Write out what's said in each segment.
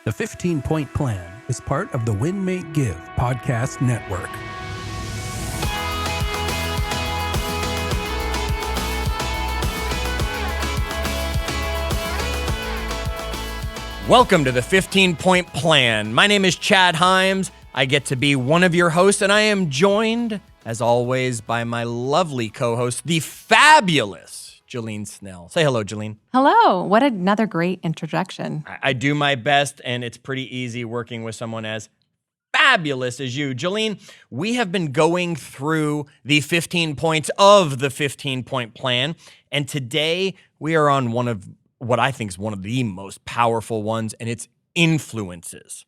The 15-Point Plan is part of the Win, Make, Give podcast network. Welcome to the 15-Point Plan. My name is Chad Himes. I get to be one of your hosts, and I am joined, as always, by my lovely co-host, the fabulous Jillene Snell. Say hello, Jillene. Hello. What another great introduction. I do my best, and it's pretty easy working with someone as fabulous as you. Jillene, we have been going through the 15 points of the 15-Point Plan, and today we are on one of what I think is one of the most powerful ones, and it's influences.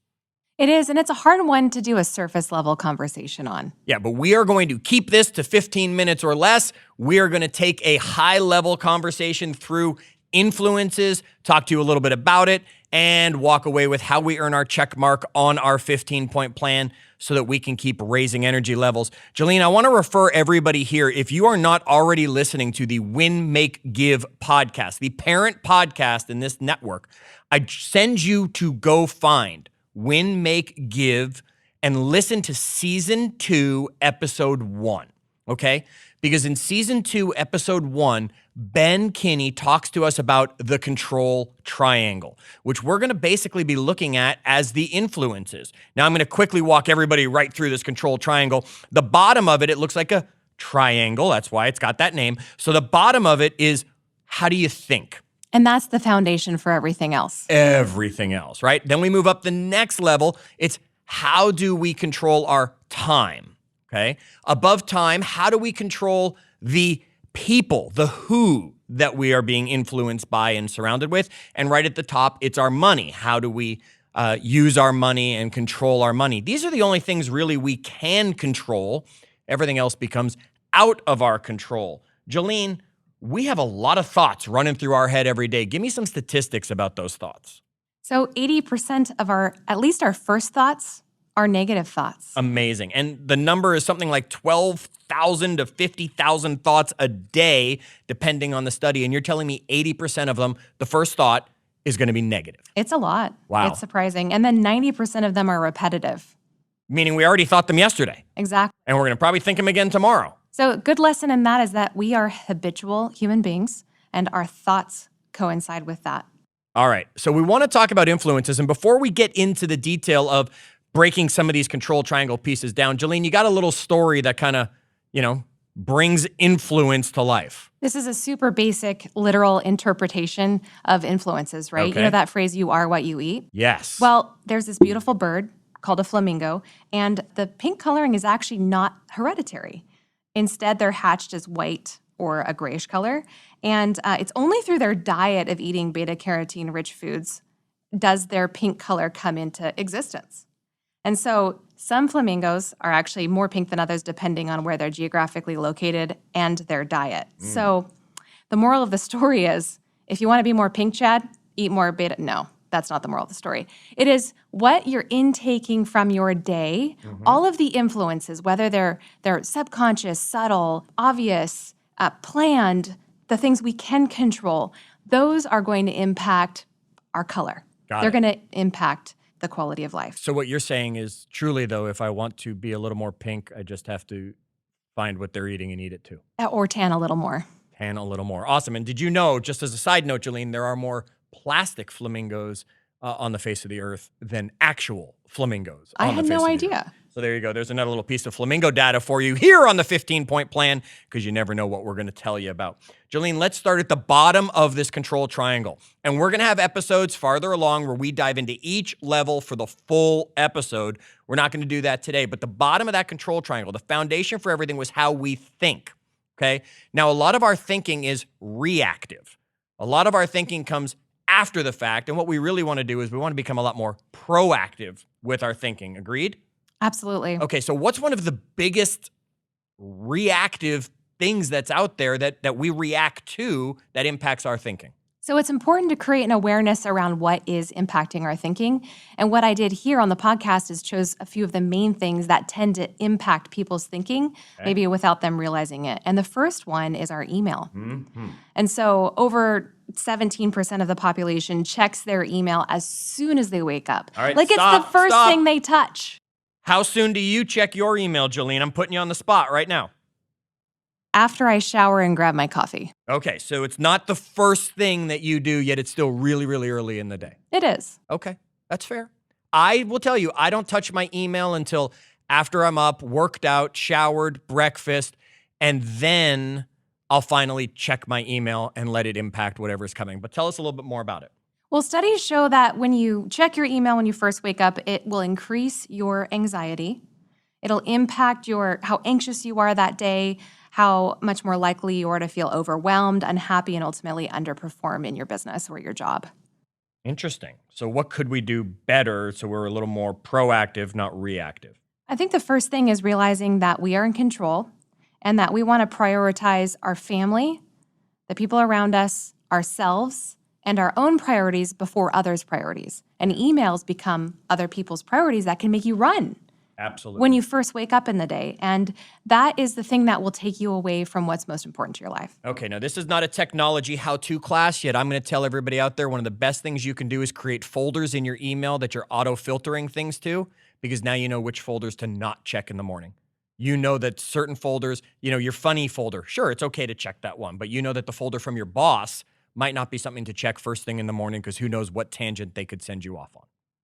It is, and it's a hard one to do a surface level conversation on. Yeah, but we are going to keep this to 15 minutes or less. We are going to take a high level conversation through influences, talk to you a little bit about it, and walk away with how we earn our check mark on our 15-Point Plan so that we can keep raising energy levels. Jillene, I want to refer everybody here, if you are not already listening to the Win, Make, Give podcast, the parent podcast in this network, I send you to go find Win, Make, Give, and listen to Season 2, Episode 1, okay? Because in Season 2, Episode 1, Ben Kinney talks to us about the control triangle, which we're going to basically be looking at as the influences. Now, I'm going to quickly walk everybody right through this control triangle. The bottom of it, it looks like a triangle. That's why it's got that name. So the bottom of it is, how do you think? And that's the foundation for everything else. Everything else, right? Then we move up the next level. It's how do we control our time, okay? Above time, how do we control the people, the who that we are being influenced by and surrounded with? And right at the top, it's our money. How do we use our money and control our money? These are the only things really we can control. Everything else becomes out of our control. Jillene, we have a lot of thoughts running through our head every day. Give me some statistics about those thoughts. So 80% of at least our first thoughts are negative thoughts. Amazing. And the number is something like 12,000 to 50,000 thoughts a day, depending on the study. And you're telling me 80% of them, the first thought is going to be negative. It's a lot. Wow. It's surprising. And then 90% of them are repetitive. Meaning we already thought them yesterday. Exactly. And we're going to probably think them again tomorrow. So a good lesson in that is that we are habitual human beings, and our thoughts coincide with that. All right. So we want to talk about influences. And before we get into the detail of breaking some of these control triangle pieces down, Jillene, you got a little story that kind of, brings influence to life. This is a super basic, literal interpretation of influences, right? Okay. You know that phrase, you are what you eat? Yes. Well, there's this beautiful bird called a flamingo, and the pink coloring is actually not hereditary. Instead, they're hatched as white or a grayish color, and it's only through their diet of eating beta-carotene-rich foods does their pink color come into existence. And so some flamingos are actually more pink than others depending on where they're geographically located and their diet. So the moral of the story is, if you want to be more pink, Chad, eat more beta. No, that's not the moral of the story. It is what you're intaking from your day, all of the influences, whether they're subconscious, subtle, obvious, planned, the things we can control, those are going to impact our color. They're going to impact the quality of life. So what you're saying is, truly though, if I want to be a little more pink, I just have to find what they're eating and eat it too. Or tan a little more. Tan a little more. Awesome. And did you know, just as a side note, Jillene, there are more plastic flamingos on the face of the earth than actual flamingos. I had no idea. So there you go. There's another little piece of flamingo data for you here on the 15-Point Plan, because you never know what we're going to tell you about. Jillene, let's start at the bottom of this control triangle. And we're going to have episodes farther along where we dive into each level for the full episode. We're not going to do that today. But the bottom of that control triangle, the foundation for everything was how we think. Okay? Now, a lot of our thinking is reactive. A lot of our thinking comes after the fact. And what we really want to do is we want to become a lot more proactive with our thinking. Agreed? Absolutely. Okay, so what's one of the biggest reactive things that's out there that we react to that impacts our thinking? So it's important to create an awareness around what is impacting our thinking. And what I did here on the podcast is chose a few of the main things that tend to impact people's thinking, maybe without them realizing it. And the first one is our email. And so over 17% of the population checks their email as soon as they wake up. All right, Like it's the first thing they touch. How soon do you check your email, Jillene? I'm putting you on the spot right now. After I shower and grab my coffee. Okay, so it's not the first thing that you do, yet it's still really, really early in the day. It is. Okay, that's fair. I will tell you, I don't touch my email until after I'm up, worked out, showered, breakfast, and then I'll finally check my email and let it impact whatever's coming. But tell us a little bit more about it. Well, studies show that when you check your email when you first wake up, it will increase your anxiety. It'll impact how anxious you are that day, how much more likely you are to feel overwhelmed, unhappy, and ultimately underperform in your business or your job. Interesting. So what could we do better so we're a little more proactive, not reactive? I think the first thing is realizing that we are in control and that we want to prioritize our family, the people around us, ourselves, and our own priorities before others' priorities. And emails become other people's priorities that can make you run. Absolutely. When you first wake up in the day. And that is the thing that will take you away from what's most important to your life. Okay, now this is not a technology how-to class yet. I'm going to tell everybody out there one of the best things you can do is create folders in your email that you're auto-filtering things to, because now you know which folders to not check in the morning. You know that certain folders, your funny folder, sure, it's okay to check that one, but you know that the folder from your boss might not be something to check first thing in the morning because who knows what tangent they could send you off on.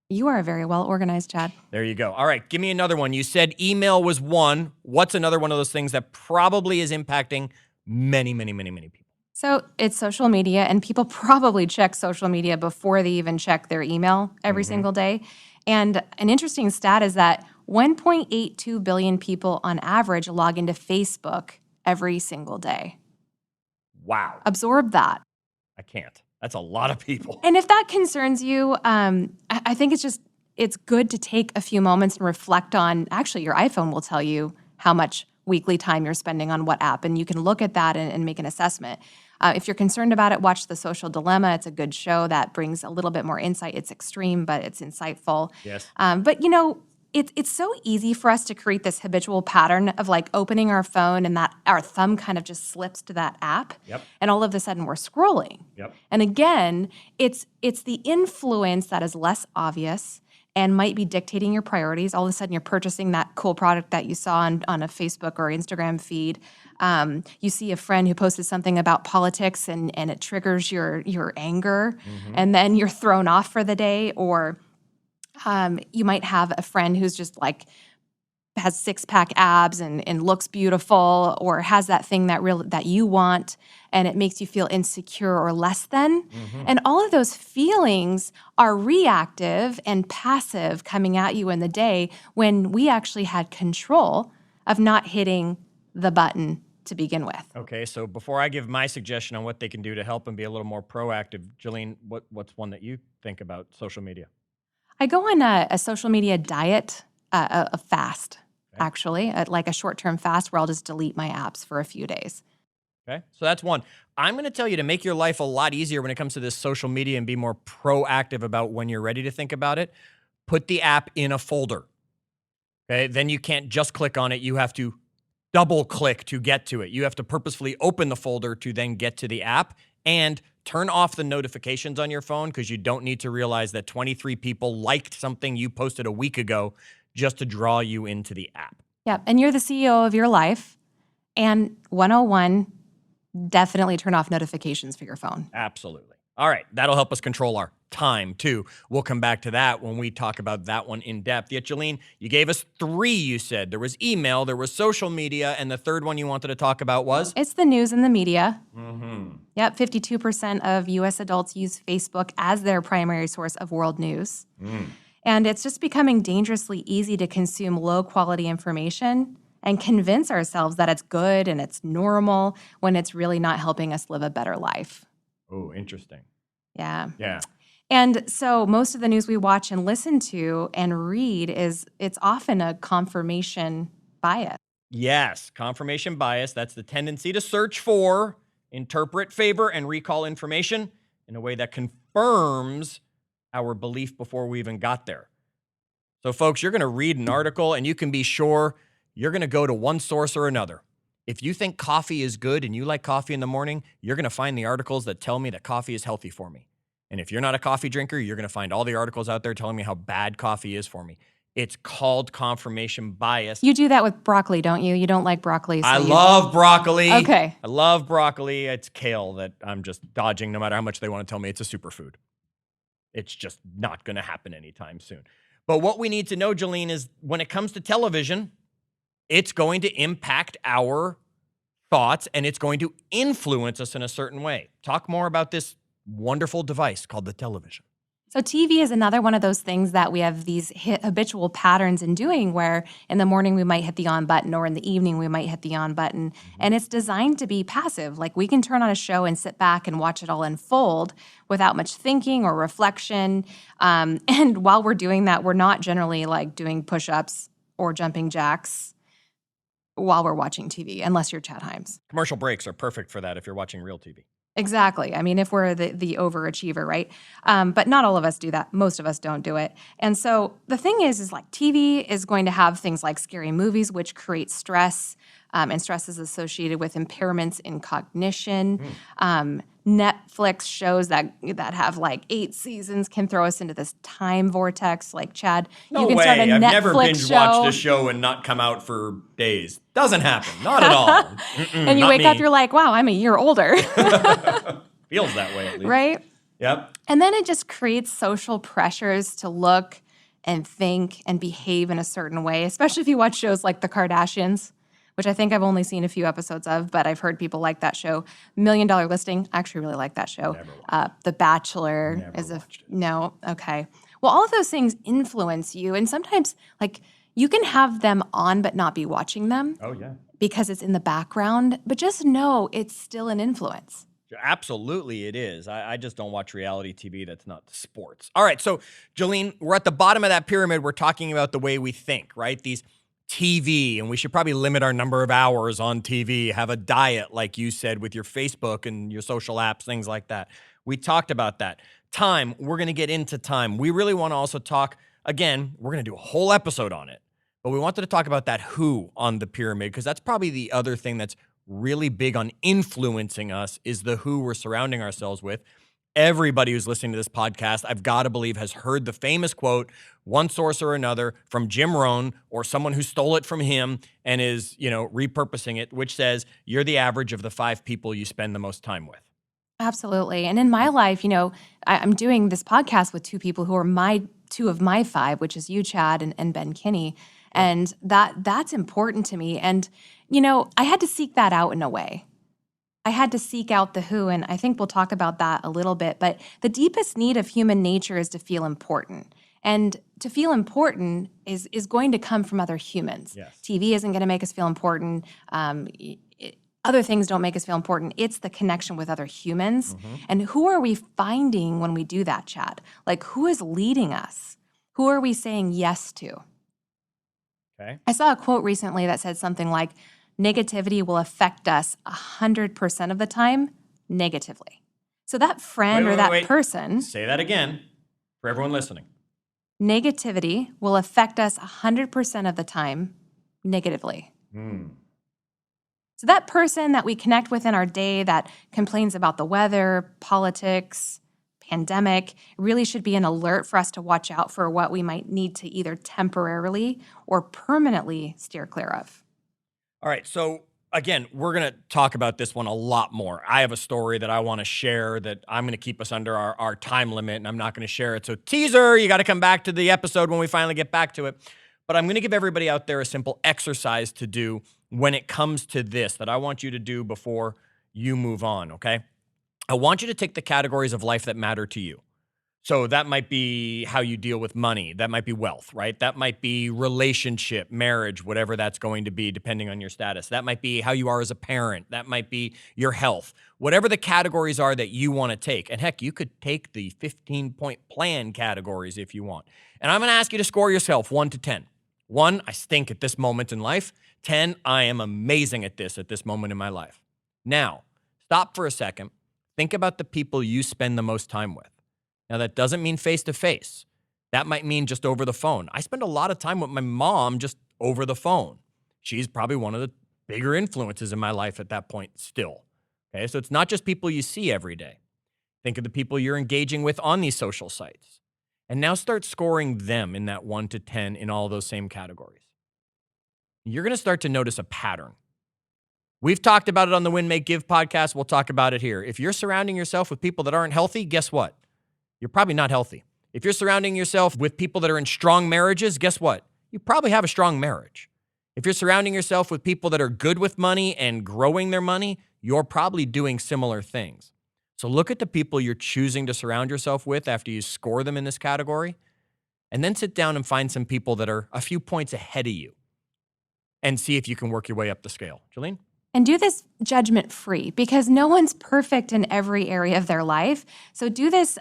You are very well organized, Chad. There you go. All right, give me another one. You said email was one. What's another one of those things that probably is impacting many, many, many, many people? So it's social media, and people probably check social media before they even check their email every single day. And an interesting stat is that 1.82 billion people on average log into Facebook every single day. Wow. Absorb that. I can't. That's a lot of people. And if that concerns you, I think it's good to take a few moments and reflect on, actually, your iPhone will tell you how much weekly time you're spending on what app, and you can look at that and make an assessment. If you're concerned about it, watch The Social Dilemma. It's a good show that brings a little bit more insight. It's extreme, but it's insightful. Yes. But it's so easy for us to create this habitual pattern of like opening our phone and that our thumb kind of just slips to that app. Yep. And all of a sudden we're scrolling. Yep. And again, it's the influence that is less obvious and might be dictating your priorities. All of a sudden you're purchasing that cool product that you saw on a Facebook or Instagram feed. You see a friend who posted something about politics and it triggers your anger, and then you're thrown off for the day. Or you might have a friend who's just like has six-pack abs and looks beautiful, or has that thing that you want, and it makes you feel insecure or less than. And all of those feelings are reactive and passive coming at you in the day when we actually had control of not hitting the button to begin with. Okay, so before I give my suggestion on what they can do to help and be a little more proactive, Jillene, what's one that you think about social media? I go on a social media diet, a fast, actually, like a short-term fast where I'll just delete my apps for a few days. Okay, so that's one. I'm going to tell you to make your life a lot easier when it comes to this social media and be more proactive about when you're ready to think about it. Put the app in a folder. Okay, then you can't just click on it. You have to double click to get to it. You have to purposefully open the folder to then get to the app, and turn off the notifications on your phone because you don't need to realize that 23 people liked something you posted a week ago just to draw you into the app. Yeah, and you're the CEO of your life. And 101, definitely turn off notifications for your phone. Absolutely. All right, that'll help us control our time too. We'll come back to that when we talk about that one in depth. Yet, Jillene, you gave us three, you said. There was email, there was social media, and the third one you wanted to talk about was? It's the news and the media. Yep, 52% of U.S. adults use Facebook as their primary source of world news. And it's just becoming dangerously easy to consume low-quality information and convince ourselves that it's good and it's normal when it's really not helping us live a better life. Oh, interesting. Yeah. Yeah. And so most of the news we watch and listen to and read it's often a confirmation bias. Yes, confirmation bias. That's the tendency to search for, interpret, favor, and recall information in a way that confirms our belief before we even got there. So, folks, you're going to read an article, and you can be sure you're going to go to one source or another. If you think coffee is good and you like coffee in the morning, you're going to find the articles that tell me that coffee is healthy for me. And if you're not a coffee drinker, you're going to find all the articles out there telling me how bad coffee is for me. It's called confirmation bias. You do that with broccoli, don't you? You don't like broccoli. So I love broccoli. Okay. I love broccoli. It's kale that I'm just dodging no matter how much they want to tell me it's a superfood. It's just not going to happen anytime soon. But what we need to know, Jillene, is when it comes to television, it's going to impact our thoughts and it's going to influence us in a certain way. Talk more about this wonderful device called the television. So TV is another one of those things that we have these habitual patterns in doing where in the morning we might hit the on button or in the evening we might hit the on button. And it's designed to be passive. Like we can turn on a show and sit back and watch it all unfold without much thinking or reflection. And while we're doing that, we're not generally like doing push-ups or jumping jacks while we're watching TV, unless you're Chad Himes. Commercial breaks are perfect for that if you're watching real TV. Exactly. I mean, if we're the overachiever, right? But not all of us do that. Most of us don't do it. And so the thing is like TV is going to have things like scary movies, which create stress, and stress is associated with impairments in cognition. Netflix shows that have like 8 seasons can throw us into this time vortex. Like Chad, No you can way. start a I've Netflix never binge show. watched a show and not come out for days. Doesn't happen. Not at all. And you not wake up, me. you're like, wow, I'm a year older. Feels that way at least. Right? Yep. And then it just creates social pressures to look and think and behave in a certain way, especially if you watch shows like The Kardashians, which I think I've only seen a few episodes of, but I've heard people like that show. $1 Million Listing, I actually really like that show. The Bachelor Never watched it. No, okay. Well, all of those things influence you, and sometimes like you can have them on but not be watching them Oh, yeah. because it's in the background, but just know it's still an influence. Absolutely, it is. I just don't watch reality TV that's not sports. All right, so Jillene, we're at the bottom of that pyramid. We're talking about the way we think, right? These TV, and we should probably limit our number of hours on TV, have a diet, like you said, with your Facebook and your social apps, things like that. We talked about that. Time, we're going to get into time. We really want to also talk, again, we're going to do a whole episode on it, but we wanted to talk about that who on the pyramid, because that's probably the other thing that's really big on influencing us is the who we're surrounding ourselves with. Everybody who's listening to this podcast, I've got to believe, has heard the famous quote, one source or another, from Jim Rohn or someone who stole it from him and is, repurposing it, which says you're the average of the 5 people you spend the most time with. Absolutely. And in my life, I'm doing this podcast with 2 people who are 2 of my 5, which is you, Chad, and Ben Kinney. And that's important to me. And, I had to seek that out in a way. I had to seek out the who, and I think we'll talk about that a little bit. But the deepest need of human nature is to feel important. And to feel important is going to come from other humans. Yes. TV isn't going to make us feel important. Other things don't make us feel important. It's the connection with other humans. Mm-hmm. And who are we finding when we do that, Chad? Like, who is leading us? Who are we saying yes to? Okay. I saw a quote recently that said something like, negativity will affect us 100% of the time negatively. So that friend or that person... Say that again for everyone listening. Negativity will affect us 100% of the time negatively. So that person that we connect with in our day that complains about the weather, politics, pandemic, really should be an alert for us to watch out for what we might need to either temporarily or permanently steer clear of. All right, so again, we're going to talk about this one a lot more. I have a story that I want to share that I'm going to keep us under our time limit, and I'm not going to share it. So teaser, you got to come back to the episode when we finally get back to it. But I'm going to give everybody out there a simple exercise to do when it comes to this that I want you to do before you move on, okay? I want you to take the categories of life that matter to you. So that might be how you deal with money. That might be wealth, right? That might be relationship, marriage, whatever that's going to be, depending on your status. That might be how you are as a parent. That might be your health. Whatever the categories are that you want to take. And heck, you could take the 15-point plan categories if you want. And I'm going to ask you to score yourself 1 to 10. 1, I stink at this moment in life. 10, I am amazing at this moment in my life. Now, stop for a second. Think about the people you spend the most time with. Now, that doesn't mean face-to-face. That might mean just over the phone. I spend a lot of time with my mom just over the phone. She's probably one of the bigger influences in my life at that point still. Okay, so it's not just people you see every day. Think of the people you're engaging with on these social sites. And now start scoring them in that 1 to 10 in all those same categories. You're going to start to notice a pattern. We've talked about it on the Win, Make, Give podcast. We'll talk about it here. If you're surrounding yourself with people that aren't healthy, guess what? You're probably not healthy. If you're surrounding yourself with people that are in strong marriages, guess what? You probably have a strong marriage. If you're surrounding yourself with people that are good with money and growing their money, you're probably doing similar things. So look at the people you're choosing to surround yourself with after you score them in this category, and then sit down and find some people that are a few points ahead of you and see if you can work your way up the scale. Jillene? And do this judgment-free, because no one's perfect in every area of their life. So do this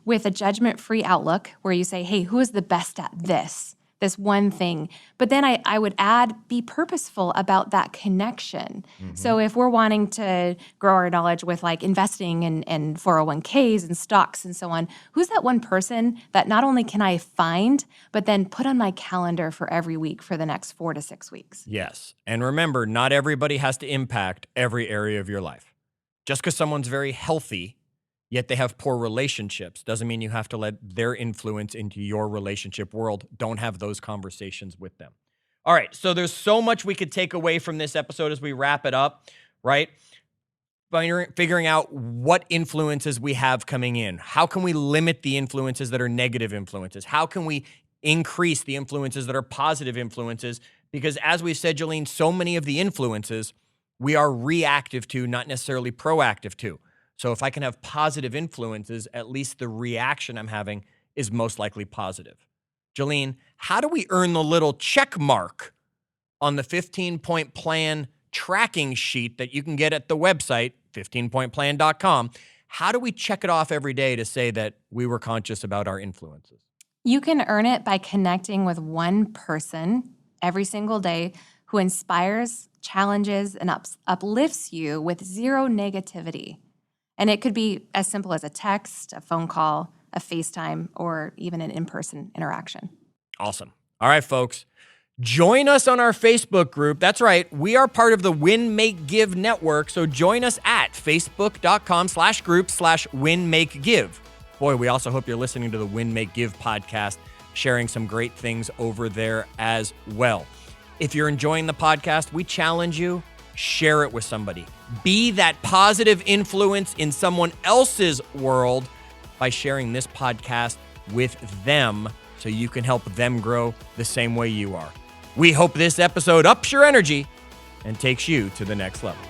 with a judgment-free outlook where you say, hey, who is the best at this one thing? But then I would add, be purposeful about that connection. Mm-hmm. So if we're wanting to grow our knowledge with like investing and 401ks and stocks and so on, who's that one person that not only can I find, but then put on my calendar for every week for the next 4 to 6 weeks? Yes. And remember, not everybody has to impact every area of your life. Just because someone's very healthy, yet they have poor relationships, doesn't mean you have to let their influence into your relationship world. Don't have those conversations with them. All right, so there's so much we could take away from this episode as we wrap it up, right? By figuring out what influences we have coming in. How can we limit the influences that are negative influences? How can we increase the influences that are positive influences? Because as we said, Jillene, so many of the influences we are reactive to, not necessarily proactive to. So if I can have positive influences, at least the reaction I'm having is most likely positive. Jillene, how do we earn the little check mark on the 15-point plan tracking sheet that you can get at the website, 15pointplan.com? How do we check it off every day to say that we were conscious about our influences? You can earn it by connecting with one person every single day who inspires, challenges, and uplifts you with zero negativity. And it could be as simple as a text, a phone call, a FaceTime, or even an in-person interaction. Awesome. All right, folks. Join us on our Facebook group. That's right. We are part of the Win, Make, Give network. So join us at facebook.com/group/Win, Make, Give. Boy, we also hope you're listening to the Win, Make, Give podcast, sharing some great things over there as well. If you're enjoying the podcast, we challenge you, share it with somebody. Be that positive influence in someone else's world by sharing this podcast with them so you can help them grow the same way you are. We hope this episode ups your energy and takes you to the next level.